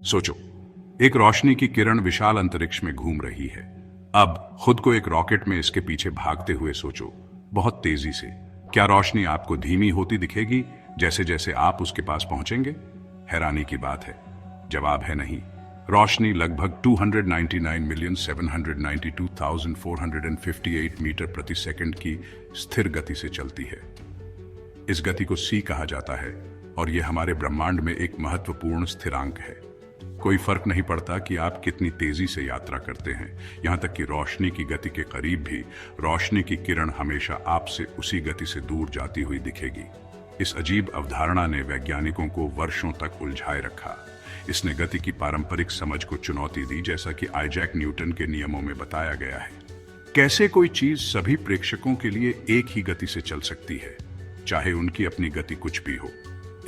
सोचो, एक रोशनी की किरण विशाल अंतरिक्ष में घूम रही है। अब खुद को एक रॉकेट में इसके पीछे भागते हुए सोचो, बहुत तेजी से। क्या रोशनी आपको धीमी होती दिखेगी जैसे जैसे आप उसके पास पहुंचेंगे? हैरानी की बात है, जवाब है नहीं। रोशनी लगभग 299,792,458 मीटर प्रति सेकंड की स्थिर गति से चलती है। इस गति को सी कहा जाता है और यह हमारे ब्रह्मांड में एक महत्वपूर्ण स्थिरांक है। कोई फर्क नहीं पड़ता कि आप कितनी तेजी से यात्रा करते हैं, यहां तक कि रोशनी की गति के करीब भी रोशनी की किरण हमेशा आपसे उसी गति से दूर जाती हुई दिखेगी। इस अजीब अवधारणा ने वैज्ञानिकों को वर्षों तक उलझाए रखा। इसने गति की पारंपरिक समझ को चुनौती दी, जैसा कि आइजैक न्यूटन के नियमों में बताया गया है। कैसे कोई चीज सभी प्रेक्षकों के लिए एक ही गति से चल सकती है, चाहे उनकी अपनी गति कुछ भी हो?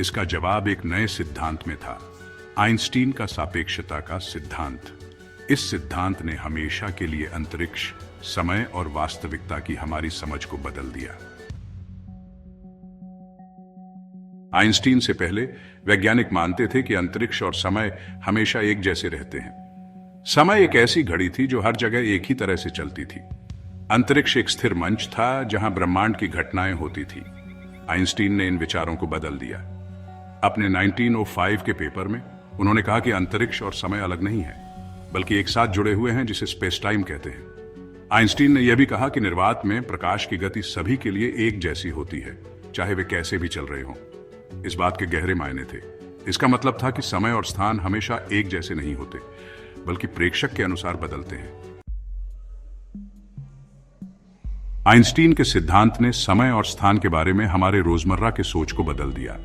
इसका जवाब एक नए सिद्धांत में था, आइंस्टीन का सापेक्षता का सिद्धांत। इस सिद्धांत ने हमेशा के लिए अंतरिक्ष, समय और वास्तविकता की हमारी समझ को बदल दिया। आइंस्टीन से पहले वैज्ञानिक मानते थे कि अंतरिक्ष और समय हमेशा एक जैसे रहते हैं। समय एक ऐसी घड़ी थी जो हर जगह एक ही तरह से चलती थी। अंतरिक्ष एक स्थिर मंच था जहां ब्रह्मांड की घटनाएं होती थी। आइंस्टीन ने इन विचारों को बदल दिया। अपने 1905 के पेपर में उन्होंने कहा कि अंतरिक्ष और समय अलग नहीं है, बल्कि एक साथ जुड़े हुए हैं, जिसे स्पेस टाइम कहते हैं। आइंस्टीन ने यह भी कहा कि निर्वात में प्रकाश की गति सभी के लिए एक जैसी होती है, चाहे वे कैसे भी चल रहे हों। इस बात के गहरे मायने थे। इसका मतलब था कि समय और स्थान हमेशा एक जैसे नहीं होते, बल्कि प्रेक्षक के अनुसार बदलते हैं। आइंस्टीन के सिद्धांत ने समय और स्थान के बारे में हमारे रोजमर्रा के सोच को बदल दिया।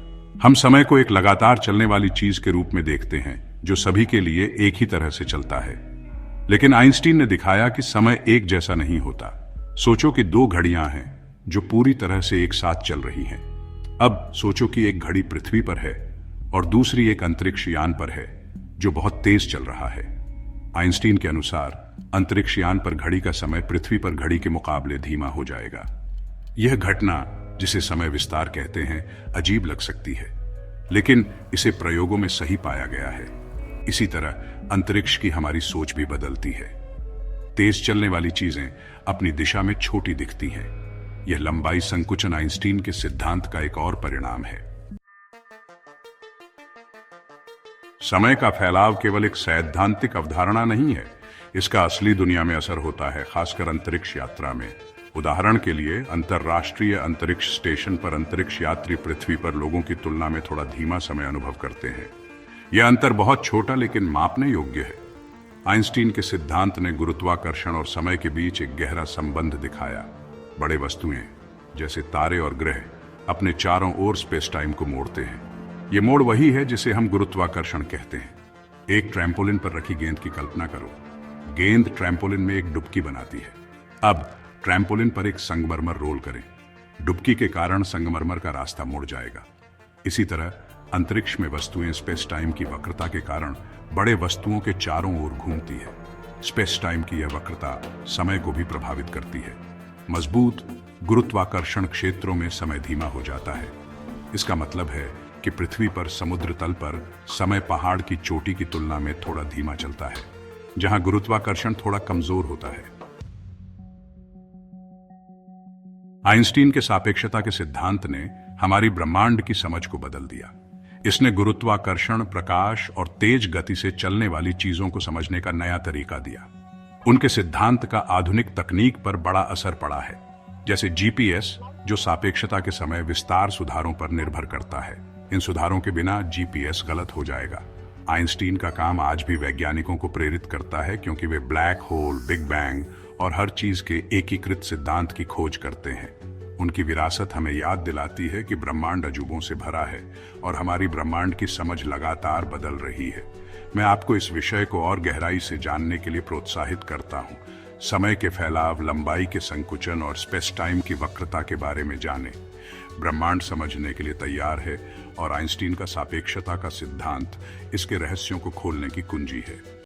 हम समय को एक लगातार चलने वाली चीज के रूप में देखते हैं, जो सभी के लिए एक ही तरह से चलता है। लेकिन आइंस्टीन ने दिखाया कि समय एक जैसा नहीं होता। सोचो कि दो घड़ियां हैं जो पूरी तरह से एक साथ चल रही हैं। अब सोचो कि एक घड़ी पृथ्वी पर है और दूसरी एक अंतरिक्ष यान पर है जो बहुत तेज चल रहा है। आइंस्टीन के अनुसार अंतरिक्ष यान पर घड़ी का समय पृथ्वी पर घड़ी के मुकाबले धीमा हो जाएगा। यह घटना, जिसे समय विस्तार कहते हैं, अजीब लग सकती है, लेकिन इसे प्रयोगों में सही पाया गया है। इसी तरह अंतरिक्ष की हमारी सोच भी बदलती है। तेज चलने वाली चीजें अपनी दिशा में छोटी दिखती हैं। यह लंबाई संकुचन आइंस्टीन के सिद्धांत का एक और परिणाम है। समय का फैलाव केवल एक सैद्धांतिक अवधारणा नहीं है, इसका असली दुनिया में असर होता है, खासकर अंतरिक्ष यात्रा में। उदाहरण के लिए, अंतरराष्ट्रीय अंतरिक्ष स्टेशन पर अंतरिक्ष यात्री पृथ्वी पर लोगों की तुलना में थोड़ा धीमा समय अनुभव करते हैं। यह अंतर बहुत छोटा लेकिन मापने योग्य है। आइंस्टीन के सिद्धांत ने गुरुत्वाकर्षण और समय के बीच एक गहरा संबंध दिखाया। बड़े वस्तुएं जैसे तारे और ग्रह अपने चारों ओर स्पेस टाइम को मोड़ते हैं। यह मोड़ वही है जिसे हम गुरुत्वाकर्षण कहते हैं। एक ट्रैम्पोलिन पर रखी गेंद की कल्पना करो। गेंद ट्रैम्पोलिन में एक डुबकी बनाती है। अब ट्रैम्पोलिन पर एक संगमरमर रोल करें। डुबकी के कारण संगमरमर का रास्ता मुड़ जाएगा। इसी तरह अंतरिक्ष में वस्तुएं स्पेस टाइम की वक्रता के कारण बड़े वस्तुओं के चारों ओर घूमती है। स्पेस टाइम की यह वक्रता समय को भी प्रभावित करती है। मजबूत गुरुत्वाकर्षण क्षेत्रों में समय धीमा हो जाता है। इसका मतलब है कि पृथ्वी पर समुद्र तल पर समय पहाड़ की चोटी की तुलना में थोड़ा धीमा चलता है, जहां गुरुत्वाकर्षण थोड़ा कमजोर होता है। आइंस्टीन के सापेक्षता के सिद्धांत ने हमारी ब्रह्मांड की समझ को बदल दिया। इसने गुरुत्वाकर्षण, प्रकाश और तेज गति से चलने वाली चीजों को समझने का नया तरीका दिया। उनके सिद्धांत का आधुनिक तकनीक पर बड़ा असर पड़ा है, जैसे जीपीएस, जो सापेक्षता के समय विस्तार सुधारों पर निर्भर करता है। इन सुधारों के बिना जीपीएस गलत हो जाएगा। आइंस्टीन का काम आज भी वैज्ञानिकों को प्रेरित करता है, क्योंकि वे ब्लैक होल, बिग बैंग और हर चीज के एकीकृत सिद्धांत की खोज करते हैं। उनकी विरासत हमें याद दिलाती है कि ब्रह्मांड अजूबों से भरा है और हमारी ब्रह्मांड की समझ लगातार बदल रही है। मैं आपको इस विषय को और गहराई से जानने के लिए प्रोत्साहित करता हूँ। समय के फैलाव, लंबाई के संकुचन और स्पेस टाइम की वक्रता के बारे में जानें। ब्रह्मांड समझने के लिए तैयार है और आइंस्टीन का सापेक्षता का सिद्धांत इसके रहस्यों को खोलने की कुंजी है।